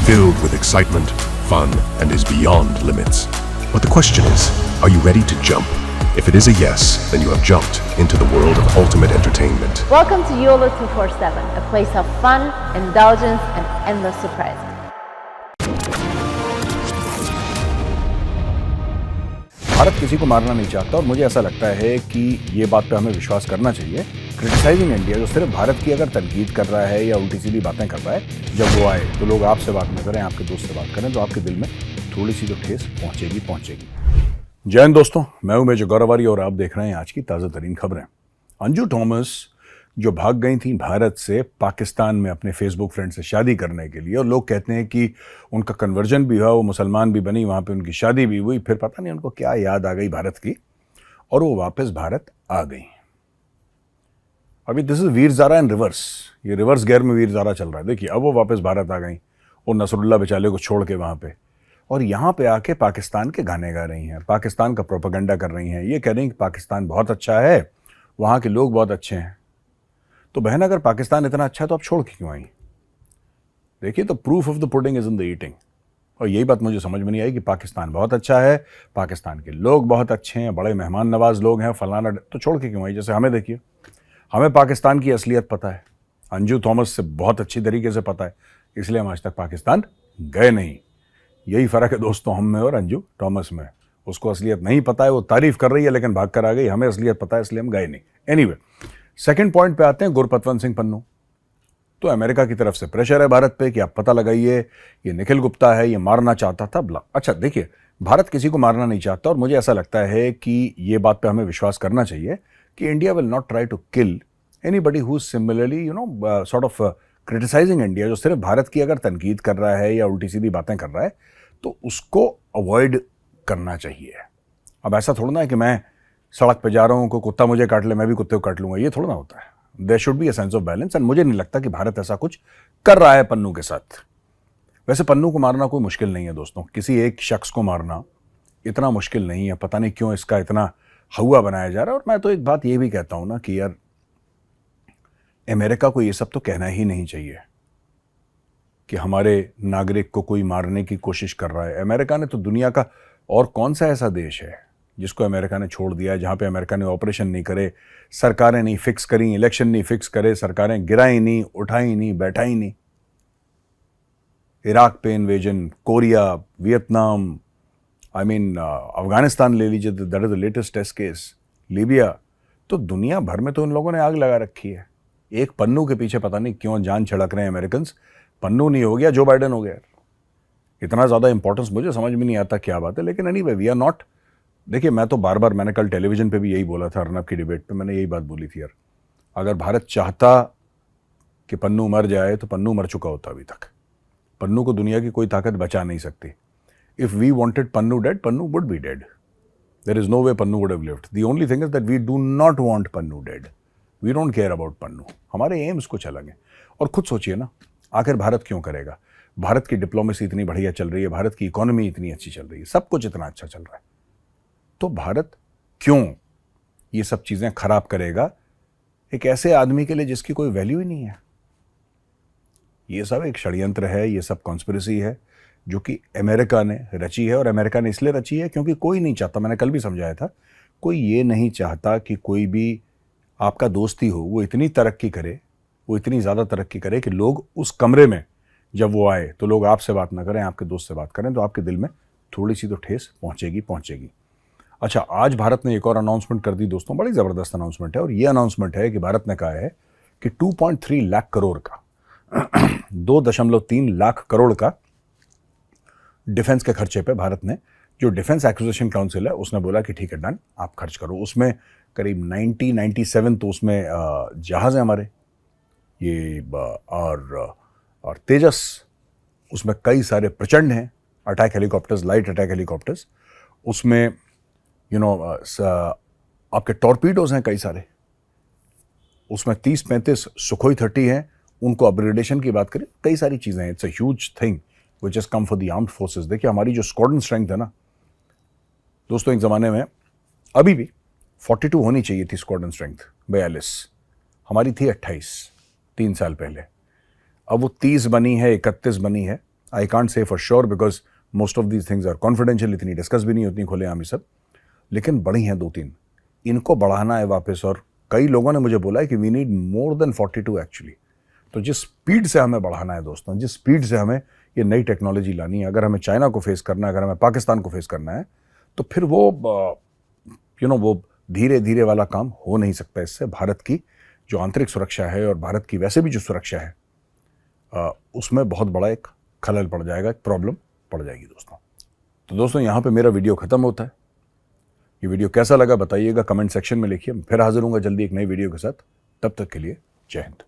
filled with excitement, fun, and is beyond limits. But the question is, are you ready to jump? If it is a yes, then you have jumped into the world of ultimate entertainment. Welcome to YOLO 247, a place of fun, indulgence, and endless surprises. Bharat किसी को मारना नहीं चाहता और मुझे ऐसा लगता है कि ये बात पे हमें विश्वास करना चाहिए। क्रिटिसाइजिंग इंडिया जो सिर्फ भारत की अगर तनकीद कर रहा है या उल्टी सीधी बातें कर रहा है, जब वो आए तो लोग आपसे बात न करें, आपके दोस्त से बात करें, तो आपके दिल में थोड़ी सी तो ठेस पहुंचेगी। जय हिंद दोस्तों, मैं हूं मेजर गौरवारी और आप देख रहे हैं आज की ताज़ा तरीन खबरें। अंजू थॉमस जो भाग गई थी भारत से पाकिस्तान में अपने फेसबुक फ्रेंड से शादी करने के लिए, और लोग कहते हैं कि उनका कन्वर्जन भी हुआ, वो मुसलमान भी बनी, वहाँ पे उनकी शादी भी हुई, फिर पता नहीं उनको क्या याद आ गई भारत की और वो वापस भारत आ गई। अभी this is Veer Zaara in reverse, ये रिवर्स गियर में वीर ज़ारा चल रहा है। देखिए अब वो वापस भारत आ गई और नसरुल्लाह बेचारे को छोड़ के वहाँ पे, और यहाँ पे आके पाकिस्तान के गाने गा रही हैं, पाकिस्तान का प्रोपेगेंडा कर रही हैं, ये कह रही हैं कि पाकिस्तान बहुत अच्छा है, वहाँ के लोग बहुत अच्छे हैं। तो बहन अगर पाकिस्तान इतना अच्छा है तो आप छोड़ के क्यों आई? देखिए तो proof of the pudding is in the eating, और यही बात मुझे समझ में नहीं आई कि पाकिस्तान बहुत अच्छा है, पाकिस्तान के लोग बहुत अच्छे हैं, बड़े मेहमान नवाज लोग हैं, फलाना, तो छोड़ के क्यों आई? जैसे हमें देखिए, हमें पाकिस्तान की असलियत पता है, अंजू थॉमस से बहुत अच्छी तरीके से पता है, इसलिए हम आज तक पाकिस्तान गए नहीं। यही फ़र्क है दोस्तों हम में और अंजू थॉमस में। उसको असलियत नहीं पता है, वो तारीफ कर रही है लेकिन भाग कर आ गई, हमें असलियत पता है इसलिए हम गए नहीं। एनीवे, सेकंड पॉइंट पे आते हैं, गुरपतवंत सिंह पन्नू। तो अमेरिका की तरफ से प्रेशर है भारत पे कि आप पता लगाइए, ये निखिल गुप्ता है, ये मारना चाहता था, ब्ला। अच्छा देखिए, भारत किसी को मारना नहीं चाहता और मुझे ऐसा लगता है कि ये बात पे हमें विश्वास करना चाहिए कि India will not try to kill anybody who is similarly sort of criticising India, जो सिर्फ भारत की अगर तनकीद कर रहा है या उल्टी सीधी बातें कर रहा है, तो उसको अवॉइड करना चाहिए। अब ऐसा थोड़ा ना है कि मैं सड़क पे जा रहा हूँ, कोई कुत्ता मुझे काट ले, मैं भी कुत्ते को काट लूंगा, ये थोड़ा ना होता है। There should be a sense of balance, and मुझे नहीं लगता कि भारत ऐसा कुछ कर रहा है पन्नू के साथ। वैसे पन्नू को मारना कोई मुश्किल नहीं है दोस्तों, किसी एक शख्स को मारना इतना मुश्किल नहीं है, पता नहीं क्यों इसका इतना हवा बनाया जा रहा है। और मैं तो एक बात ये भी कहता हूँ ना कि यार अमेरिका को ये सब तो कहना ही नहीं चाहिए कि हमारे नागरिक को कोई मारने की कोशिश कर रहा है। अमेरिका ने तो दुनिया का और कौन सा ऐसा देश है जिसको अमेरिका ने छोड़ दिया है, जहाँ पे अमेरिका ने ऑपरेशन नहीं करे, सरकारें नहीं फिक्स करी, इलेक्शन नहीं फिक्स करे, सरकारें गिराई नहीं, उठाई नहीं, बैठाई नहीं। इराक पे इन्वेजन, कोरिया, वियतनाम, अफगानिस्तान ले लीजिए, that is the latest test case, Libya. तो दुनिया भर में तो इन लोगों ने आग लगा रखी है। एक पन्नू के पीछे पता नहीं क्यों जान छिड़क रहे हैं अमेरिकन। पन्नू नहीं हो गया, जो बाइडेन हो गया। इतना ज़्यादा इंपॉर्टेंस मुझे समझ में नहीं आता क्या बात है, लेकिन एनीवे वी आर नॉट। देखिए मैं तो बार बार, मैंने कल टेलीविजन पे भी यही बोला था, अर्नब की डिबेट पे मैंने यही बात बोली थी यार, अगर भारत चाहता कि पन्नू मर जाए तो पन्नू मर चुका होता अभी तक। पन्नू को दुनिया की कोई ताकत बचा नहीं सकती। If we wanted Pannun dead, Pannun would be dead. There is no way Pannun would have lived. The only thing is that we do not want Pannun dead, we don't care about Pannun. हमारे एम्स कुछ अलग हैं। और खुद सोचिए ना, आखिर भारत क्यों करेगा? भारत की डिप्लोमेसी इतनी बढ़िया चल रही है, भारत की इकोनॉमी इतनी अच्छी चल रही है, सब कुछ इतना अच्छा चल रहा है, तो भारत क्यों ये सब चीज़ें खराब करेगा एक ऐसे आदमी के लिए जिसकी कोई वैल्यू ही नहीं है? ये सब एक षड्यंत्र है, ये सब कॉन्स्पिरेसी है जो कि अमेरिका ने रची है। और अमेरिका ने इसलिए रची है क्योंकि कोई नहीं चाहता, मैंने कल भी समझाया था, कोई ये नहीं चाहता कि कोई भी आपका दोस्ती हो वो इतनी तरक्की करे, वो इतनी ज़्यादा तरक्की करे कि लोग उस कमरे में जब वो आए तो लोग आपसे बात ना करें, आपके दोस्त से बात करें, तो आपके दिल में थोड़ी सी तो ठेस पहुंचेगी। अच्छा, आज भारत ने एक और अनाउंसमेंट कर दी दोस्तों, बड़ी ज़बरदस्त अनाउंसमेंट है, और ये अनाउंसमेंट है कि भारत ने कहा है कि 2.3 लाख करोड़ का 2.3 लाख करोड़ का डिफेंस के खर्चे पे भारत ने, जो डिफेंस एक्विजिशन काउंसिल है उसने बोला कि ठीक है डन, आप खर्च करो। उसमें करीब 97 तो उसमें जहाज़ हैं हमारे ये, और तेजस, उसमें कई सारे प्रचंड हैं, attack helicopters, light attack helicopters, उसमें आपके टॉर्पीडोज हैं कई सारे, उसमें 30-35 सुखोई 30 हैं, उनको अपग्रेडेशन की बात करें, कई सारी चीज़ें हैं। It's a huge thing which has come for the armed forces. देखिए हमारी जो स्क्वाड्रन स्ट्रेंथ है ना दोस्तों, एक ज़माने में अभी भी 42 होनी चाहिए थी स्क्वाड्रन स्ट्रेंथ, 42, हमारी थी 28 3 साल पहले। अब वो 30 बनी है, 31 बनी है, I can't say for sure because most of these things are confidential, इतनी डिस्कस भी नहीं होती खुलेआम ये सब, लेकिन बड़ी हैं 2-3, इनको बढ़ाना है वापस। और कई लोगों ने मुझे बोला है कि we need more than 42 actually. तो जिस स्पीड से हमें बढ़ाना है दोस्तों, जिस स्पीड से हमें ये नई टेक्नोलॉजी लानी है, अगर हमें चाइना को फेस करना है, अगर हमें पाकिस्तान को फेस करना है, तो फिर वो वो धीरे धीरे वाला काम हो नहीं सकता। इससे भारत की जो आंतरिक सुरक्षा है और भारत की वैसे भी जो सुरक्षा है उसमें बहुत बड़ा एक खलल पड़ जाएगा, एक प्रॉब्लम पड़ जाएगी दोस्तों। तो दोस्तों यहाँ पे मेरा वीडियो खत्म होता है। ये वीडियो कैसा लगा बताइएगा, कमेंट सेक्शन में लिखिए। फिर हाजिर होऊंगा जल्दी एक नई वीडियो के साथ। तब तक के लिए जय हिंद।